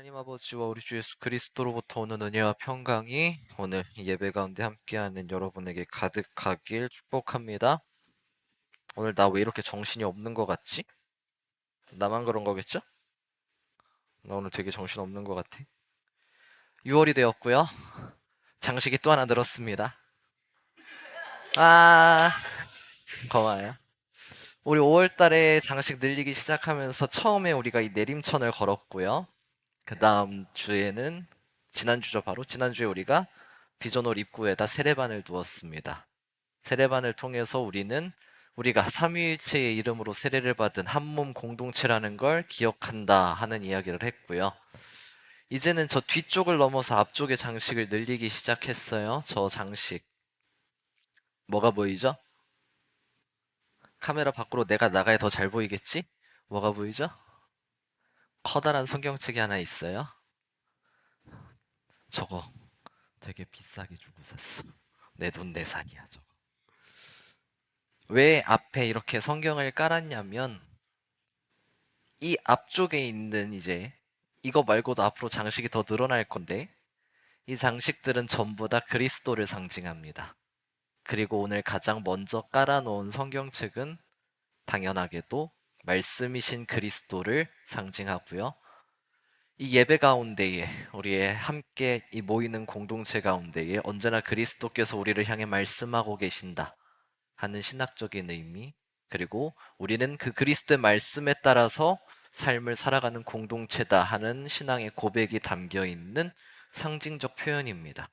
하나님 아버지와 우리 주 예수 그리스도로부터 오는 은혜와 평강이 오늘 이 예배 가운데 함께하는 여러분에게 가득하길 축복합니다. 오늘 나 왜 이렇게 정신이 없는 것 같지? 나만 그런 거겠죠? 나 오늘 되게 정신 없는 것 같아. 6월이 되었고요. 장식이 또 하나 늘었습니다. 아, 고마워요. 우리 5월 달에 장식 늘리기 시작하면서 처음에 우리가 이 내림천을 걸었고요. 그 다음 주에는 지난주죠, 바로 지난주에 우리가 비전홀 입구에다 세례반을 두었습니다. 세례반을 통해서 우리가 삼위일체의 이름으로 세례를 받은 한 몸 공동체라는 걸 기억한다 하는 이야기를 했고요. 이제는 저 뒤쪽을 넘어서 앞쪽의 장식을 늘리기 시작했어요. 저 장식. 뭐가 보이죠? 카메라 밖으로 내가 나가야 더 잘 보이겠지? 뭐가 보이죠? 커다란 성경책이 하나 있어요. 저거 되게 비싸게 주고 샀어. 내 돈 내산이야, 저거. 왜 앞에 이렇게 성경을 깔았냐면 이 앞쪽에 있는 이제 이거 말고도 앞으로 장식이 더 늘어날 건데 이 장식들은 전부 다 그리스도를 상징합니다. 그리고 오늘 가장 먼저 깔아놓은 성경책은 당연하게도 말씀이신 그리스도를 상징하고요. 이 예배 가운데에 우리의 함께 이 모이는 공동체 가운데에 언제나 그리스도께서 우리를 향해 말씀하고 계신다 하는 신학적인 의미, 그리고 우리는 그 그리스도의 말씀에 따라서 삶을 살아가는 공동체다 하는 신앙의 고백이 담겨 있는 상징적 표현입니다.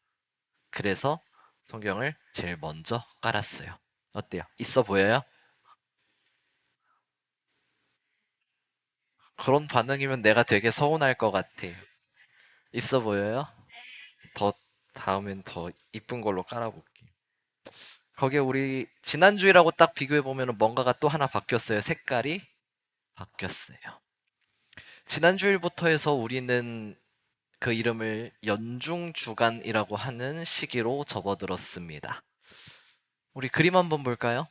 그래서 성경을 제일 먼저 깔았어요. 어때요? 있어 보여요? 그런 반응이면 내가 되게 서운할 것 같아. 있어 보여요? 더 다음엔 더 이쁜 걸로 깔아볼게. 거기에 우리 지난주일하고 딱 비교해 보면 뭔가가 또 하나 바뀌었어요. 색깔이 바뀌었어요. 지난주일부터 해서 우리는 그 이름을 연중주간이라고 하는 시기로 접어들었습니다. 우리 그림 한번 볼까요?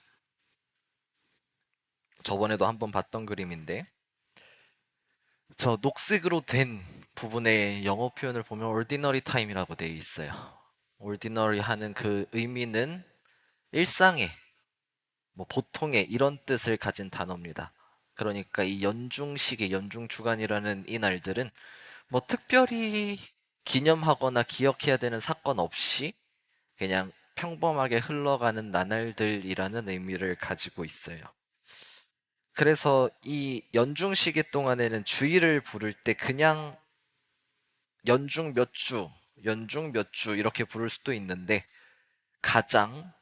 저번에도 한번 봤던 그림인데 저 녹색으로 된 부분의 영어 표현을 보면 ordinary time이라고 되어 있어요. ordinary 하는 그 의미는 일상의, 뭐 보통의 이런 뜻을 가진 단어입니다. 그러니까 이 연중시기, 연중주간이라는 이 날들은 뭐 특별히 기념하거나 기억해야 되는 사건 없이 그냥 평범하게 흘러가는 나날들이라는 의미를 가지고 있어요. 그래서 이 연중 시기 동안에는 주일을 부를 때 그냥 연중 몇 주, 연중 몇 주 이렇게 부를 수도 있는데 가장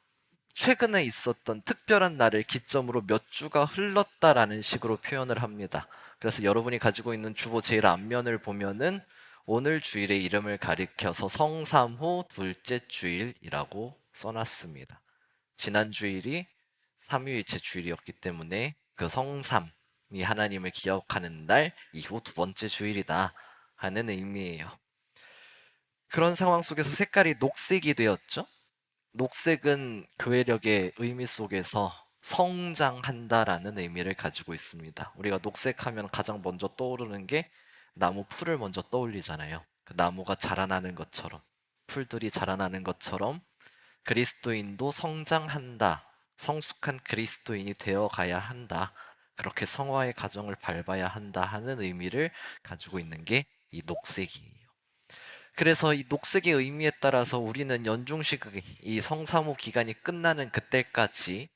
최근에 있었던 특별한 날을 기점으로 몇 주가 흘렀다라는 식으로 표현을 합니다. 그래서 여러분이 가지고 있는 주보 제일 앞면을 보면은 오늘 주일의 이름을 가리켜서 성삼후 둘째 주일이라고 써놨습니다. 지난 주일이 삼위일체 주일이었기 때문에 그 성삼이 하나님을 기억하는 날 이후 두 번째 주일이다 하는 의미예요. 그런 상황 속에서 색깔이 녹색이 되었죠. 녹색은 교회력의 의미 속에서 성장한다라는 의미를 가지고 있습니다. 우리가 녹색하면 가장 먼저 떠오르는 게 나무 풀을 먼저 떠올리잖아요. 그 나무가 자라나는 것처럼, 풀들이 자라나는 것처럼 그리스도인도 성장한다. 성숙한 그리스도인이 되어 가야 한다. 그렇게 성화의 과정을 밟아야 한다 하는 의미를 가지고 있는 게 이 녹색이에요. 그래서 이 녹색의 의미에 따라서 우리는 연중식 이 성사모 기간이 끝나는 그때까지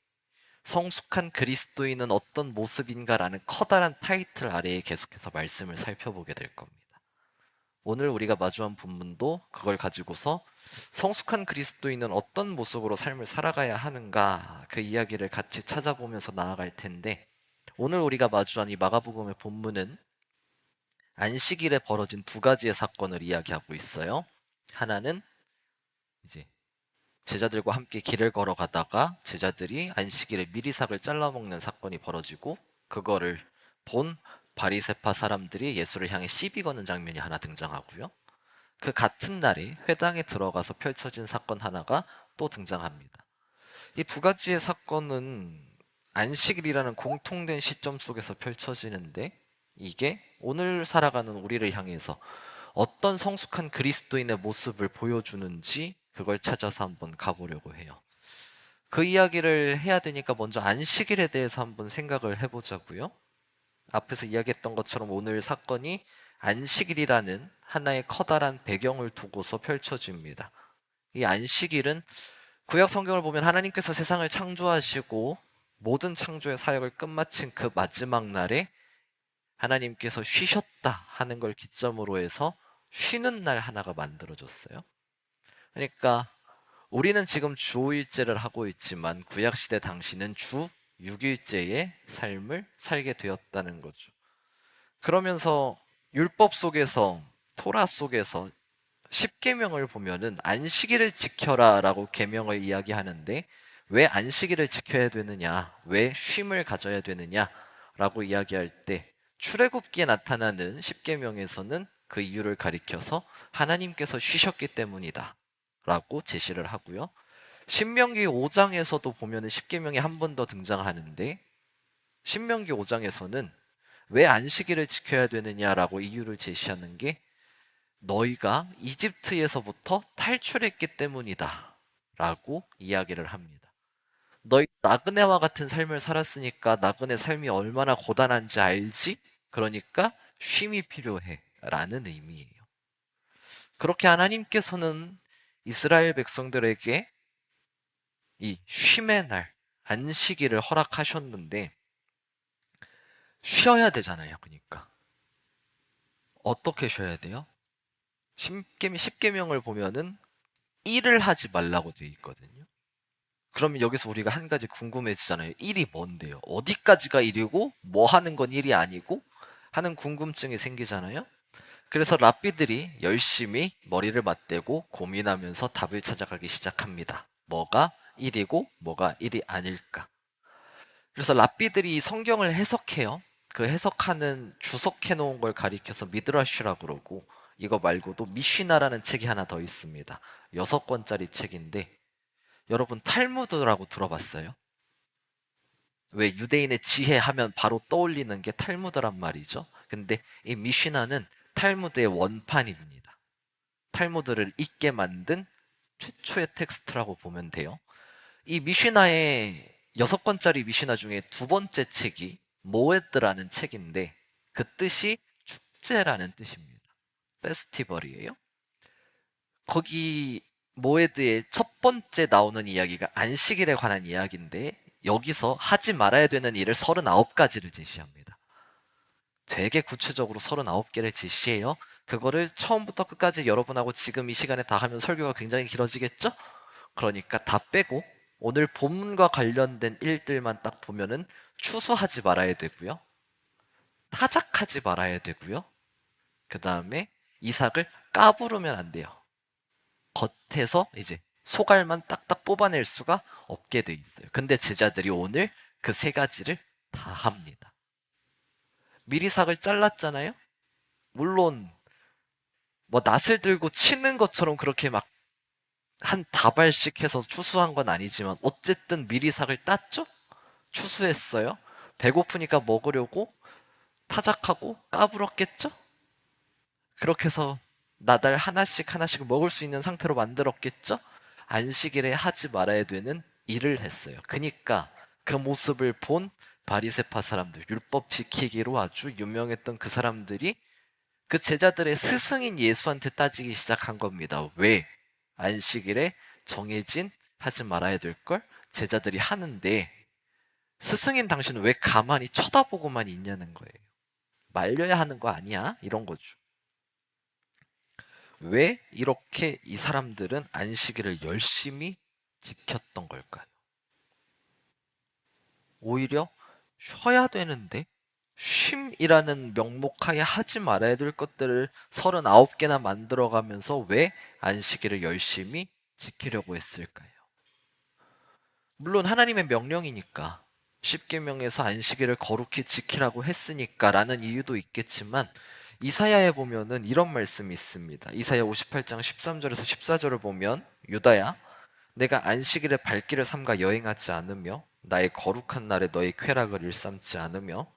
성숙한 그리스도인은 어떤 모습인가라는 커다란 타이틀 아래에 계속해서 말씀을 살펴보게 될 겁니다. 오늘 우리가 마주한 본문도 그걸 가지고서 성숙한 그리스도인은 어떤 모습으로 삶을 살아가야 하는가 그 이야기를 같이 찾아보면서 나아갈 텐데 오늘 우리가 마주한 이 마가복음의 본문은 안식일에 벌어진 두 가지의 사건을 이야기하고 있어요. 하나는 이제 제자들과 함께 길을 걸어가다가 제자들이 안식일에 미리삭을 잘라먹는 사건이 벌어지고 그거를 본 바리새파 사람들이 예수를 향해 시비 거는 장면이 하나 등장하고요. 그 같은 날에 회당에 들어가서 펼쳐진 사건 하나가 또 등장합니다. 이 두 가지의 사건은 안식일이라는 공통된 시점 속에서 펼쳐지는데 이게 오늘 살아가는 우리를 향해서 어떤 성숙한 그리스도인의 모습을 보여주는지 그걸 찾아서 한번 가보려고 해요. 그 이야기를 해야 되니까 먼저 안식일에 대해서 한번 생각을 해보자고요. 앞에서 이야기했던 것처럼 오늘 사건이 안식일이라는 하나의 커다란 배경을 두고서 펼쳐집니다. 이 안식일은 구약 성경을 보면 하나님께서 세상을 창조하시고 모든 창조의 사역을 끝마친 그 마지막 날에 하나님께서 쉬셨다 하는 걸 기점으로 해서 쉬는 날 하나가 만들어졌어요. 그러니까 우리는 지금 주 5일제를 하고 있지만 구약시대 당시는 주 6일제의 삶을 살게 되었다는 거죠. 그러면서 율법 속에서 토라 속에서 십계명을 보면은 안식일을 지켜라라고 계명을 이야기하는데 왜 안식일을 지켜야 되느냐, 왜 쉼을 가져야 되느냐라고 이야기할 때 출애굽기에 나타나는 십계명에서는 그 이유를 가리켜서 하나님께서 쉬셨기 때문이다라고 제시를 하고요. 신명기 5장에서도 보면은 십계명이 한 번 더 등장하는데 신명기 5장에서는 왜 안식일을 지켜야 되느냐라고 이유를 제시하는 게 너희가 이집트에서부터 탈출했기 때문이다 라고 이야기를 합니다. 너희 나그네와 같은 삶을 살았으니까 나그네 삶이 얼마나 고단한지 알지? 그러니까 쉼이 필요해 라는 의미예요. 그렇게 하나님께서는 이스라엘 백성들에게 이 쉼의 날, 안식일을 허락하셨는데 쉬어야 되잖아요. 그러니까 어떻게 쉬어야 돼요? 십계명을 보면은 일을 하지 말라고 되어 있거든요. 그러면 여기서 우리가 한 가지 궁금해지잖아요. 일이 뭔데요? 어디까지가 일이고 뭐 하는 건 일이 아니고 하는 궁금증이 생기잖아요. 그래서 랍비들이 열심히 머리를 맞대고 고민하면서 답을 찾아가기 시작합니다. 뭐가 일이고 뭐가 일이 아닐까? 그래서 랍비들이 성경을 해석해요. 그 해석하는 주석해 놓은 걸 가리켜서 미드라시라 그러고 이거 말고도 미시나라는 책이 하나 더 있습니다. 6권짜리 책인데 여러분 탈무드라고 들어봤어요? 왜 유대인의 지혜 하면 바로 떠올리는 게 탈무드란 말이죠. 근데 이 미시나는 탈무드의 원판입니다. 탈무드를 읽게 만든 최초의 텍스트라고 보면 돼요. 이 미시나의 6권짜리 미시나 중에 두 번째 책이 모에드라는 책인데 그 뜻이 축제라는 뜻입니다. 페스티벌이에요. 거기 모에드의 첫 번째 나오는 이야기가 안식일에 관한 이야기인데 여기서 하지 말아야 되는 일을 39가지를 제시합니다. 되게 구체적으로 39개를 제시해요. 그거를 처음부터 끝까지 여러분하고 지금 이 시간에 다 하면 설교가 굉장히 길어지겠죠? 그러니까 다 빼고 오늘 본문과 관련된 일들만 딱 보면은 추수하지 말아야 되고요. 타작하지 말아야 되고요. 그 다음에 이삭을 까부르면 안 돼요. 겉에서 이제 소갈만 딱딱 뽑아낼 수가 없게 돼 있어요. 근데 제자들이 오늘 그 세 가지를 다 합니다. 미리삭을 잘랐잖아요. 물론 뭐 낫을 들고 치는 것처럼 그렇게 막 한 다발씩 해서 추수한 건 아니지만 어쨌든 미리삭을 땄죠? 추수했어요. 배고프니까 먹으려고 타작하고 까불었겠죠? 그렇게 해서 나달 하나씩 하나씩 먹을 수 있는 상태로 만들었겠죠? 안식일에 하지 말아야 되는 일을 했어요. 그니까 그 모습을 본 바리새파 사람들, 율법 지키기로 아주 유명했던 그 사람들이 그 제자들의 스승인 예수한테 따지기 시작한 겁니다. 왜? 안식일에 정해진 하지 말아야 될 걸 제자들이 하는데 스승인 당신은 왜 가만히 쳐다보고만 있냐는 거예요. 말려야 하는 거 아니야? 이런 거죠. 왜 이렇게 이 사람들은 안식일을 열심히 지켰던 걸까요? 오히려 쉬어야 되는데 쉼이라는 명목하에 하지 말아야 될 것들을 39개나 만들어가면서 왜 안식일을 열심히 지키려고 했을까요? 물론 하나님의 명령이니까 십계명에서 안식일을 거룩히 지키라고 했으니까라는 이유도 있겠지만 이사야에 보면은 이런 말씀이 있습니다. 이사야 58장 13절에서 14절을 보면 유다야 내가 안식일에 발길을 삼가 여행하지 않으며 나의 거룩한 날에 너의 쾌락을 일삼지 않으며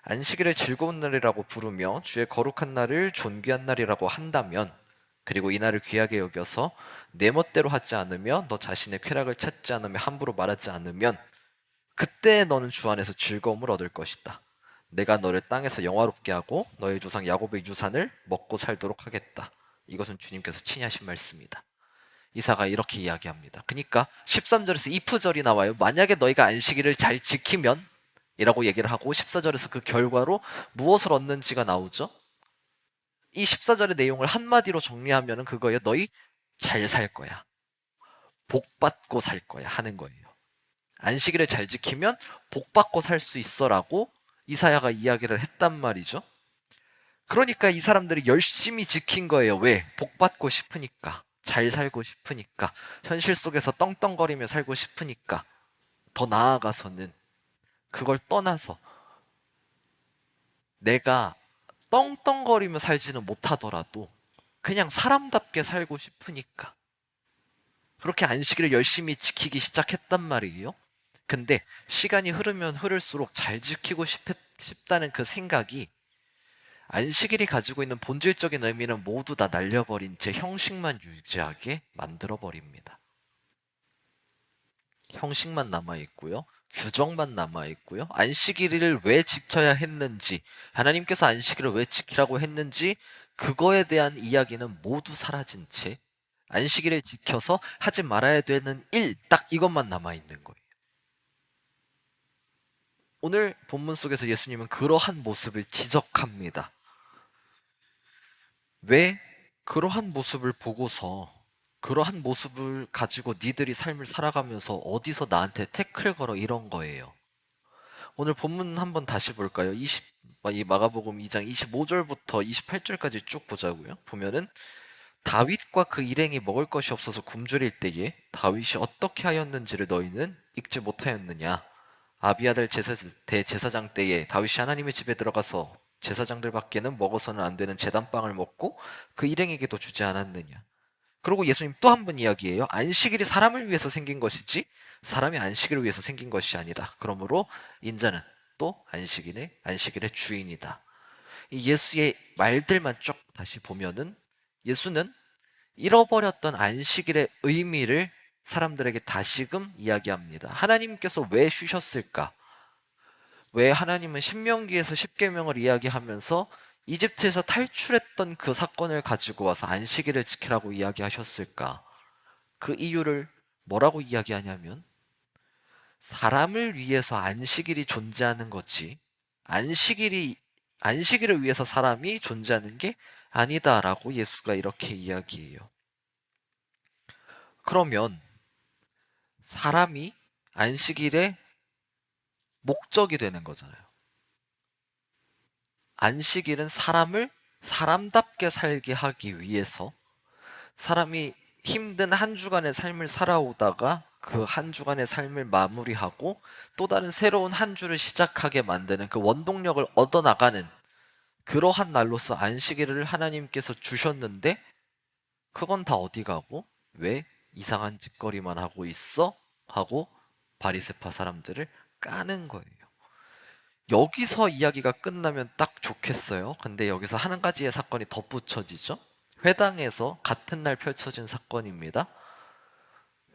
안식일을 즐거운 날이라고 부르며 주의 거룩한 날을 존귀한 날이라고 한다면, 그리고 이 날을 귀하게 여겨서 내 멋대로 하지 않으며 너 자신의 쾌락을 찾지 않으며 함부로 말하지 않으면, 그때 너는 주 안에서 즐거움을 얻을 것이다. 내가 너를 땅에서 영화롭게 하고 너의 조상 야곱의 유산을 먹고 살도록 하겠다. 이것은 주님께서 친히 하신 말씀이다. 이사가 이렇게 이야기합니다. 그러니까 13절에서 if절이 나와요. 만약에 너희가 안식일을 잘 지키면 이라고 얘기를 하고, 14절에서 그 결과로 무엇을 얻는지가 나오죠. 이 14절의 내용을 한마디로 정리하면 그거예요. 너희 잘 살 거야. 복 받고 살 거야 하는 거예요. 안식일을 잘 지키면 복 받고 살 수 있어라고 이사야가 이야기를 했단 말이죠. 그러니까 이 사람들이 열심히 지킨 거예요. 왜? 복 받고 싶으니까, 잘 살고 싶으니까, 현실 속에서 떵떵거리며 살고 싶으니까. 더 나아가서는 그걸 떠나서 내가 떵떵거리며 살지는 못하더라도 그냥 사람답게 살고 싶으니까 그렇게 안식일을 열심히 지키기 시작했단 말이에요. 근데 시간이 흐르면 흐를수록 잘 지키고 싶다는 그 생각이 안식일이 가지고 있는 본질적인 의미는 모두 다 날려버린 채 형식만 유지하게 만들어버립니다. 형식만 남아있고요. 규정만 남아있고요. 안식일을 왜 지켜야 했는지, 하나님께서 안식일을 왜 지키라고 했는지, 그거에 대한 이야기는 모두 사라진 채 안식일을 지켜서 하지 말아야 되는 일, 딱 이것만 남아있는 거예요. 오늘 본문 속에서 예수님은 그러한 모습을 지적합니다. 왜 그러한 모습을 보고서, 그러한 모습을 가지고 니들이 삶을 살아가면서 어디서 나한테 태클 걸어 이런 거예요. 오늘 본문 한번 다시 볼까요? 이 마가복음 2장 25절부터 28절까지 쭉 보자고요. 보면은 다윗과 그 일행이 먹을 것이 없어서 굶주릴 때에 다윗이 어떻게 하였는지를 너희는 읽지 못하였느냐? 아비아달 대제사장 때에 다윗이 하나님의 집에 들어가서 제사장들밖에는 먹어서는 안 되는 제단빵을 먹고 그 일행에게도 주지 않았느냐? 그리고 예수님 또 한 번 이야기해요. 안식일이 사람을 위해서 생긴 것이지 사람이 안식일을 위해서 생긴 것이 아니다. 그러므로 인자는 또 안식일의 주인이다. 이 예수의 말들만 쭉 다시 보면은 예수는 잃어버렸던 안식일의 의미를 사람들에게 다시금 이야기합니다. 하나님께서 왜 쉬셨을까? 왜 하나님은 신명기에서 십계명을 이야기하면서 이집트에서 탈출했던 그 사건을 가지고 와서 안식일을 지키라고 이야기하셨을까? 그 이유를 뭐라고 이야기하냐면, 사람을 위해서 안식일이 존재하는 거지 안식일을 위해서 사람이 존재하는 게 아니다라고 예수가 이렇게 이야기해요. 그러면 사람이 안식일의 목적이 되는 거잖아요. 안식일은 사람을 사람답게 살게 하기 위해서, 사람이 힘든 한 주간의 삶을 살아오다가 그 한 주간의 삶을 마무리하고 또 다른 새로운 한 주를 시작하게 만드는 그 원동력을 얻어나가는 그러한 날로서 안식일을 하나님께서 주셨는데, 그건 다 어디 가고 왜 이상한 짓거리만 하고 있어? 하고 바리새파 사람들을 까는 거예요. 여기서 이야기가 끝나면 딱 좋겠어요. 근데 여기서 한 가지의 사건이 덧붙여지죠. 회당에서 같은 날 펼쳐진 사건입니다.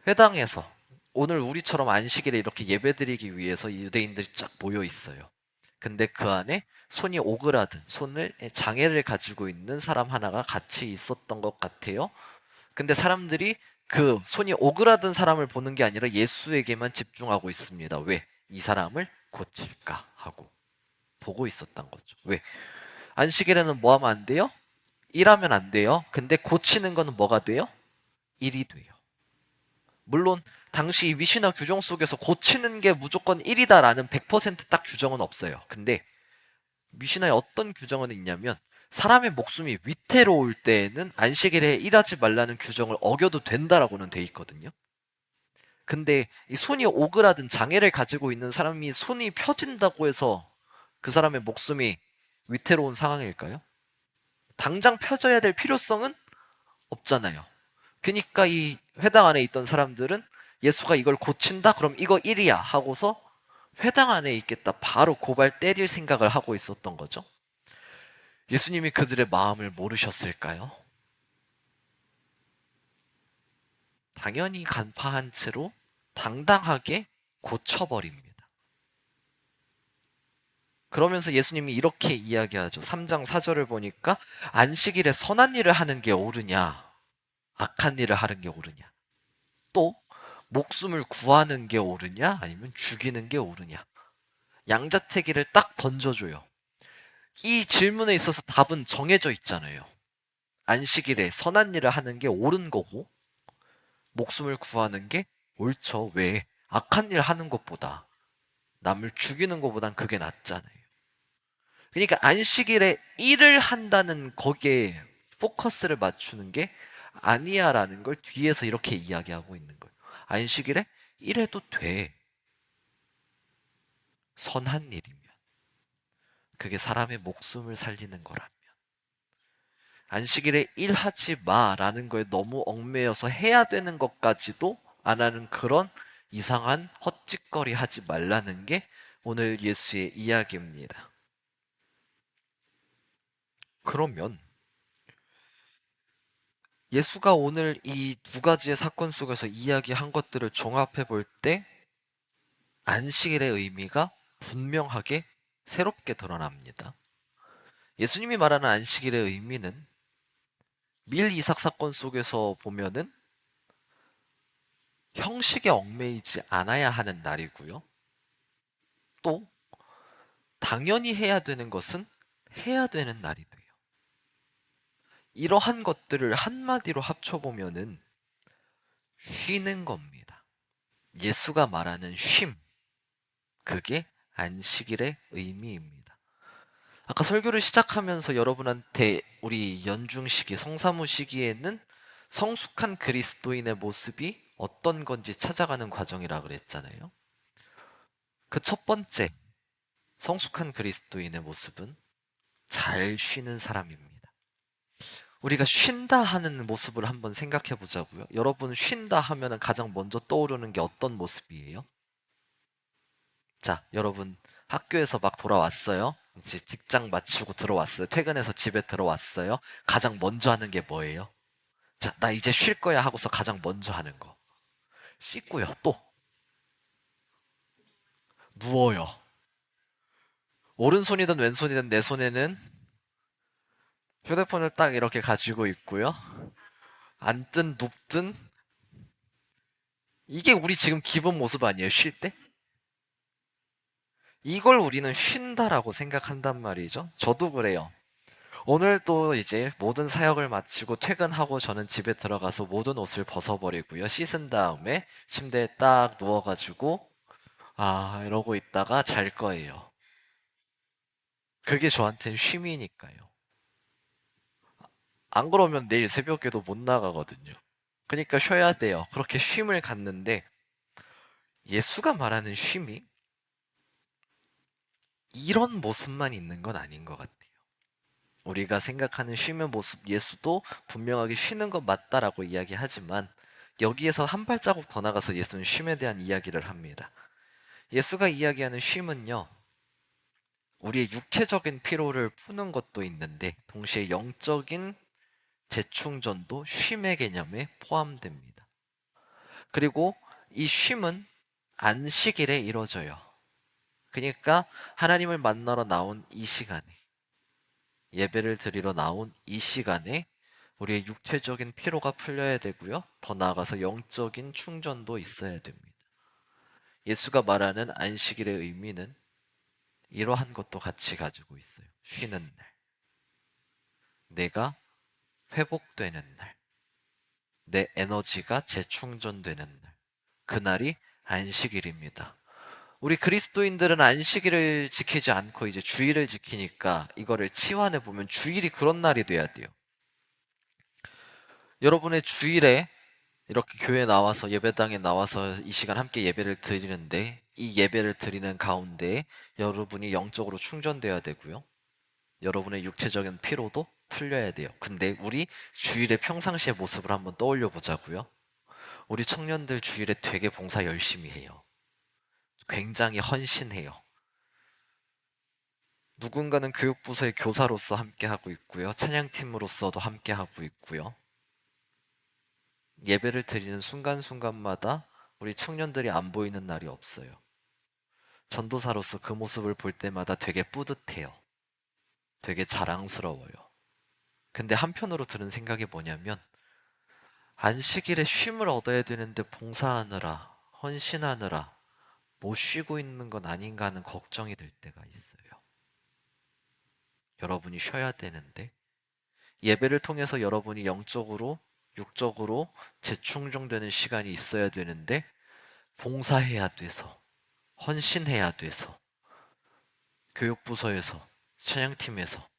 회당에서 오늘 우리처럼 안식일에 이렇게 예배드리기 위해서 유대인들이 쫙 모여 있어요. 근데 그 안에 손이 오그라든, 손을 장애를 가지고 있는 사람 하나가 같이 있었던 것 같아요. 근데 사람들이 그 손이 오그라든 사람을 보는 게 아니라 예수에게만 집중하고 있습니다. 왜? 이 사람을 고칠까 하고 보고 있었던 거죠. 왜? 안식일에는 뭐 하면 안 돼요? 일하면 안 돼요. 근데 고치는 거는 뭐가 돼요? 일이 돼요. 물론 당시 미시나 규정 속에서 고치는 게 무조건 일이다라는 100%딱 규정은 없어요. 근데 미시나에 어떤 규정은 있냐면, 사람의 목숨이 위태로울 때에는 안식일에 일하지 말라는 규정을 어겨도 된다라고는 돼 있거든요. 근데 이 손이 오그라든 장애를 가지고 있는 사람이 손이 펴진다고 해서 그 사람의 목숨이 위태로운 상황일까요? 당장 펴져야 될 필요성은 없잖아요. 그러니까 이 회당 안에 있던 사람들은 예수가 이걸 고친다? 그럼 이거 일이야 하고서 회당 안에 있겠다. 바로 고발 때릴 생각을 하고 있었던 거죠. 예수님이 그들의 마음을 모르셨을까요? 당연히 간파한 채로 당당하게 고쳐버립니다. 그러면서 예수님이 이렇게 이야기하죠. 3장 4절을 보니까 안식일에 선한 일을 하는 게 옳으냐, 악한 일을 하는 게 옳으냐, 또 목숨을 구하는 게 옳으냐, 아니면 죽이는 게 옳으냐. 양자택일을 딱 던져줘요. 이 질문에 있어서 답은 정해져 있잖아요. 안식일에 선한 일을 하는 게 옳은 거고, 목숨을 구하는 게 옳죠. 왜? 악한 일 하는 것보다, 남을 죽이는 것보단 그게 낫잖아요. 그러니까 안식일에 일을 한다는 거기에 포커스를 맞추는 게 아니야라는 걸 뒤에서 이렇게 이야기하고 있는 거예요. 안식일에 일해도 돼. 선한 일이면. 그게 사람의 목숨을 살리는 거라면. 안식일에 일하지 마라는 거에 너무 얽매여서 해야 되는 것까지도 안 하는 그런 이상한 헛짓거리 하지 말라는 게 오늘 예수의 이야기입니다. 그러면 예수가 오늘 이 두 가지의 사건 속에서 이야기한 것들을 종합해 볼 때 안식일의 의미가 분명하게 새롭게 드러납니다. 예수님이 말하는 안식일의 의미는 밀 이삭 사건 속에서 보면은 형식에 얽매이지 않아야 하는 날이고요. 또 당연히 해야 되는 것은 해야 되는 날이 돼요. 이러한 것들을 한마디로 합쳐보면은 쉬는 겁니다. 예수가 말하는 쉼, 그게 안식일의 의미입니다. 아까 설교를 시작하면서 여러분한테 우리 연중 시기, 성사무 시기에는 성숙한 그리스도인의 모습이 어떤 건지 찾아가는 과정이라 그랬잖아요. 그 첫 번째, 성숙한 그리스도인의 모습은 잘 쉬는 사람입니다. 우리가 쉰다 하는 모습을 한번 생각해 보자고요. 여러분 쉰다 하면은 가장 먼저 떠오르는 게 어떤 모습이에요? 자, 여러분 학교에서 막 돌아왔어요. 이제 직장 마치고 들어왔어요. 퇴근해서 집에 들어왔어요. 가장 먼저 하는 게 뭐예요? 자, 나 이제 쉴 거야 하고서 가장 먼저 하는 거. 씻고요. 또 누워요. 오른손이든 왼손이든 내 손에는 휴대폰을 딱 이렇게 가지고 있고요. 앉든 눕든 이게 우리 지금 기본 모습 아니에요? 쉴 때? 이걸 우리는 쉰다라고 생각한단 말이죠. 저도 그래요. 오늘도 이제 모든 사역을 마치고 퇴근하고 저는 집에 들어가서 모든 옷을 벗어버리고요. 씻은 다음에 침대에 딱 누워가지고 이러고 있다가 잘 거예요. 그게 저한테는 쉼이니까요. 안 그러면 내일 새벽에도 못 나가거든요. 그러니까 쉬어야 돼요. 그렇게 쉼을 갖는데 예수가 말하는 쉼이 이런 모습만 있는 건 아닌 것 같아요. 우리가 생각하는 쉼의 모습 예수도 분명하게 쉬는 것 맞다라고 이야기하지만 여기에서 한 발자국 더 나가서 예수는 쉼에 대한 이야기를 합니다. 예수가 이야기하는 쉼은요, 우리의 육체적인 피로를 푸는 것도 있는데 동시에 영적인 재충전도 쉼의 개념에 포함됩니다. 그리고 이 쉼은 안식일에 이루어져요. 그러니까 하나님을 만나러 나온 이 시간에, 예배를 드리러 나온 이 시간에 우리의 육체적인 피로가 풀려야 되고요. 더 나아가서 영적인 충전도 있어야 됩니다. 예수가 말하는 안식일의 의미는 이러한 것도 같이 가지고 있어요. 쉬는 날. 내가 회복되는 날. 내 에너지가 재충전되는 날. 그날이 안식일입니다. 우리 그리스도인들은 안식일을 지키지 않고 이제 주일을 지키니까 이거를 치환해 보면 주일이 그런 날이 돼야 돼요. 여러분의 주일에 이렇게 교회 나와서 예배당에 나와서 이 시간 함께 예배를 드리는데 이 예배를 드리는 가운데 여러분이 영적으로 충전돼야 되고요. 여러분의 육체적인 피로도 풀려야 돼요. 근데 우리 주일의 평상시의 모습을 한번 떠올려 보자고요. 우리 청년들 주일에 되게 봉사 열심히 해요. 굉장히 헌신해요. 누군가는 교육부서의 교사로서 함께하고 있고요. 찬양팀으로서도 함께하고 있고요. 예배를 드리는 순간순간마다 우리 청년들이 안 보이는 날이 없어요. 전도사로서 그 모습을 볼 때마다 되게 뿌듯해요. 되게 자랑스러워요. 근데 한편으로 드는 생각이 뭐냐면 안식일에 쉼을 얻어야 되는데 봉사하느라 헌신하느라 못 쉬고 있는 건 아닌가 하는 걱정이 들 때가 있어요. 여러분이 쉬어야 되는데 예배를 통해서 여러분이 영적으로 육적으로 재충전되는 시간이 있어야 되는데 봉사해야 돼서 헌신해야 돼서 교육부서에서 찬양팀에서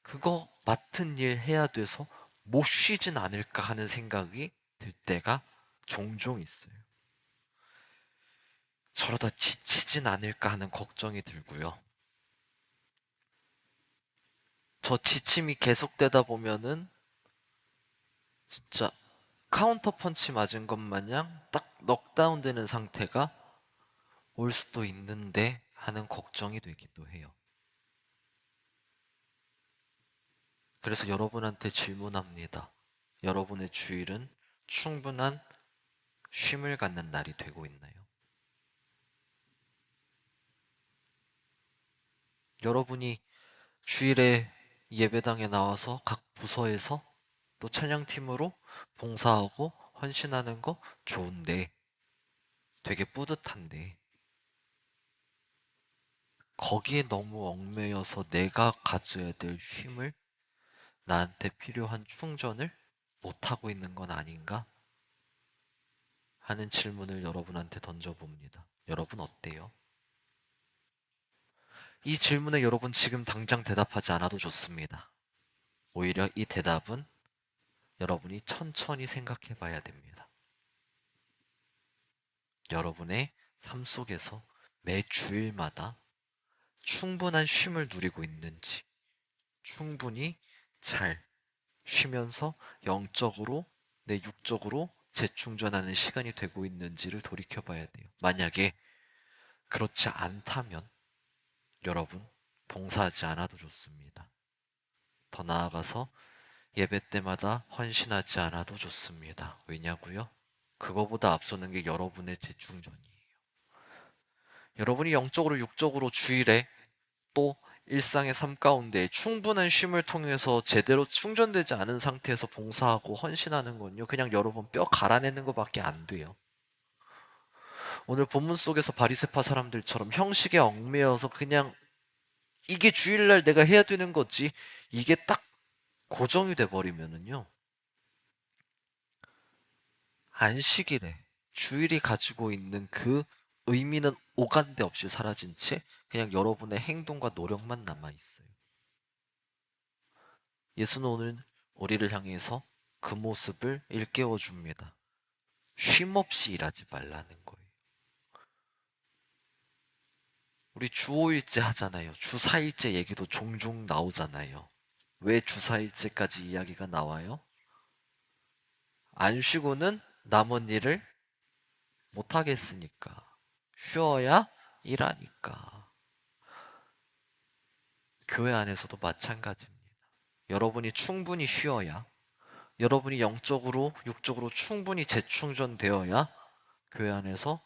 그거 맡은 일 해야 돼서 못 쉬진 않을까 하는 생각이 들 때가 종종 있어요. 저러다 지치진 않을까 하는 걱정이 들고요. 저 지침이 계속되다 보면은 진짜 카운터 펀치 맞은 것 마냥 딱 넉다운 되는 상태가 올 수도 있는데 하는 걱정이 되기도 해요. 그래서 여러분한테 질문합니다. 여러분의 주일은 충분한 쉼을 갖는 날이 되고 있나요? 여러분이 주일에 예배당에 나와서 각 부서에서 또 찬양팀으로 봉사하고 헌신하는 거 좋은데 되게 뿌듯한데 거기에 너무 얽매여서 내가 가져야 될 쉼을 나한테 필요한 충전을 못하고 있는 건 아닌가 하는 질문을 여러분한테 던져봅니다. 여러분 어때요? 이 질문에 여러분 지금 당장 대답하지 않아도 좋습니다. 오히려 이 대답은 여러분이 천천히 생각해 봐야 됩니다. 여러분의 삶 속에서 매 주일마다 충분한 쉼을 누리고 있는지, 충분히 잘 쉬면서 영적으로 내 육적으로 재충전하는 시간이 되고 있는지를 돌이켜 봐야 돼요. 만약에 그렇지 않다면 여러분 봉사하지 않아도 좋습니다. 더 나아가서 예배 때마다 헌신하지 않아도 좋습니다. 왜냐고요? 그거보다 앞서는 게 여러분의 재충전이에요. 여러분이 영적으로 육적으로 주일에 또 일상의 삶 가운데 충분한 쉼을 통해서 제대로 충전되지 않은 상태에서 봉사하고 헌신하는 건요, 그냥 여러분 뼈 갈아내는 것밖에 안 돼요. 오늘 본문 속에서 바리새파 사람들처럼 형식에 얽매여서 그냥 이게 주일날 내가 해야 되는 거지, 이게 딱 고정이 돼 버리면은요, 안식일에 주일이 가지고 있는 그 의미는 오간데 없이 사라진 채 그냥 여러분의 행동과 노력만 남아 있어요. 예수는 오늘 우리를 향해서 그 모습을 일깨워 줍니다. 쉼 없이 일하지 말라는 거예요. 우리 주 5일째 하잖아요. 주 4일째 얘기도 종종 나오잖아요. 왜 주 4일째까지 이야기가 나와요? 안 쉬고는 남은 일을 못 하겠으니까. 쉬어야 일하니까. 교회 안에서도 마찬가지입니다. 여러분이 충분히 쉬어야, 여러분이 영적으로, 육적으로 충분히 재충전되어야 교회 안에서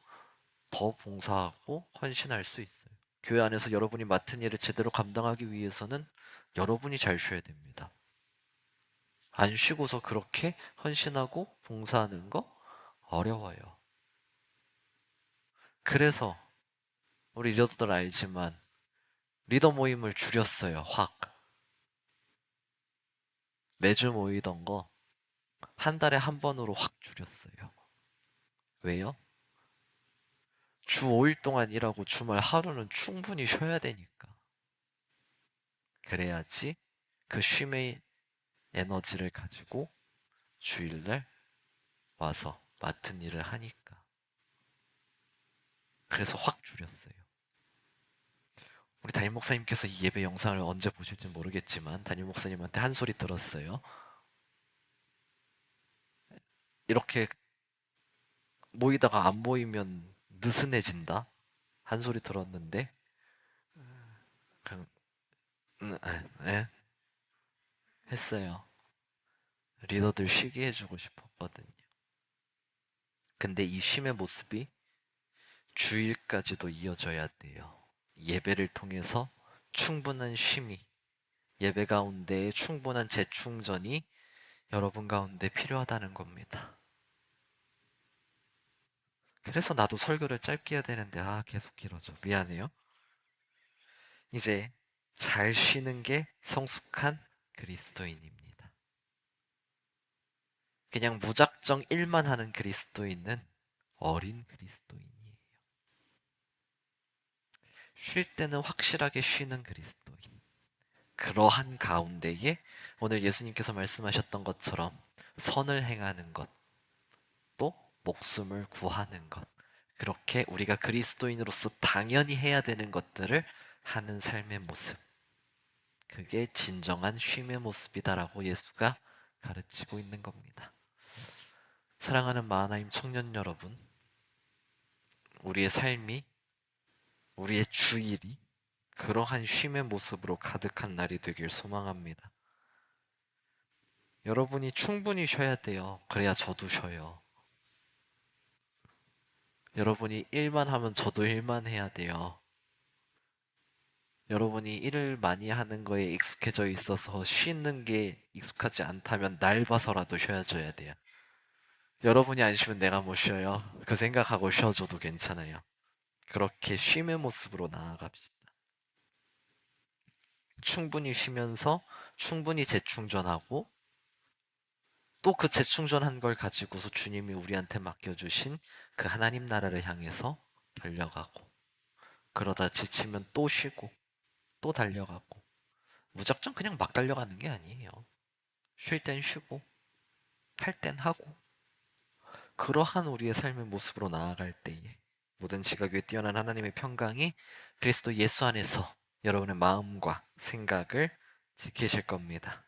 더 봉사하고 헌신할 수 있어요. 교회 안에서 여러분이 맡은 일을 제대로 감당하기 위해서는 여러분이 잘 쉬어야 됩니다. 안 쉬고서 그렇게 헌신하고 봉사하는 거 어려워요. 그래서 우리 리더들 알지만 리더 모임을 줄였어요. 확. 매주 모이던 거 한 달에 한 번으로 확 줄였어요. 왜요? 주 5일 동안 일하고 주말 하루는 충분히 쉬어야 되니까. 그래야지 그 쉼의 에너지를 가지고 주일날 와서 맡은 일을 하니까. 그래서 확 줄였어요. 우리 담임 목사님께서 이 예배 영상을 언제 보실지 모르겠지만 담임 목사님한테 한 소리 들었어요. 이렇게 모이다가 안 모이면 느슨해진다 한 소리 들었는데 그, 에, 했어요. 리더들 쉬게 해주고 싶었거든요. 근데 이 쉼의 모습이 주일까지도 이어져야 돼요. 예배를 통해서 충분한 쉼이, 예배 가운데 충분한 재충전이 여러분 가운데 필요하다는 겁니다. 그래서 나도 설교를 짧게 해야 되는데, 계속 길어져. 미안해요. 이제 잘 쉬는 게 성숙한 그리스도인입니다. 그냥 무작정 일만 하는 그리스도인은 어린 그리스도인이에요. 쉴 때는 확실하게 쉬는 그리스도인. 그러한 가운데에 오늘 예수님께서 말씀하셨던 것처럼 선을 행하는 것, 또 목숨을 구하는 것. 그렇게 우리가 그리스도인으로서 당연히 해야 되는 것들을 하는 삶의 모습. 그게 진정한 쉼의 모습이다라고 예수가 가르치고 있는 겁니다. 사랑하는 마하나임 청년 여러분, 우리의 삶이, 우리의 주일이 그러한 쉼의 모습으로 가득한 날이 되길 소망합니다. 여러분이 충분히 쉬어야 돼요. 그래야 저도 쉬어요. 여러분이 일만 하면 저도 일만 해야 돼요. 여러분이 일을 많이 하는 거에 익숙해져 있어서 쉬는 게 익숙하지 않다면 날 봐서라도 쉬어줘야 돼요. 여러분이 안 쉬면 내가 못 쉬어요. 그 생각하고 쉬어줘도 괜찮아요. 그렇게 쉼의 모습으로 나아갑시다. 충분히 쉬면서 충분히 재충전하고 또 그 재충전한 걸 가지고서 주님이 우리한테 맡겨주신 그 하나님 나라를 향해서 달려가고 그러다 지치면 또 쉬고 또 달려가고 무작정 그냥 막 달려가는 게 아니에요. 쉴 땐 쉬고 할 땐 하고 그러한 우리의 삶의 모습으로 나아갈 때에 모든 지각 위에 뛰어난 하나님의 평강이 그리스도 예수 안에서 여러분의 마음과 생각을 지키실 겁니다.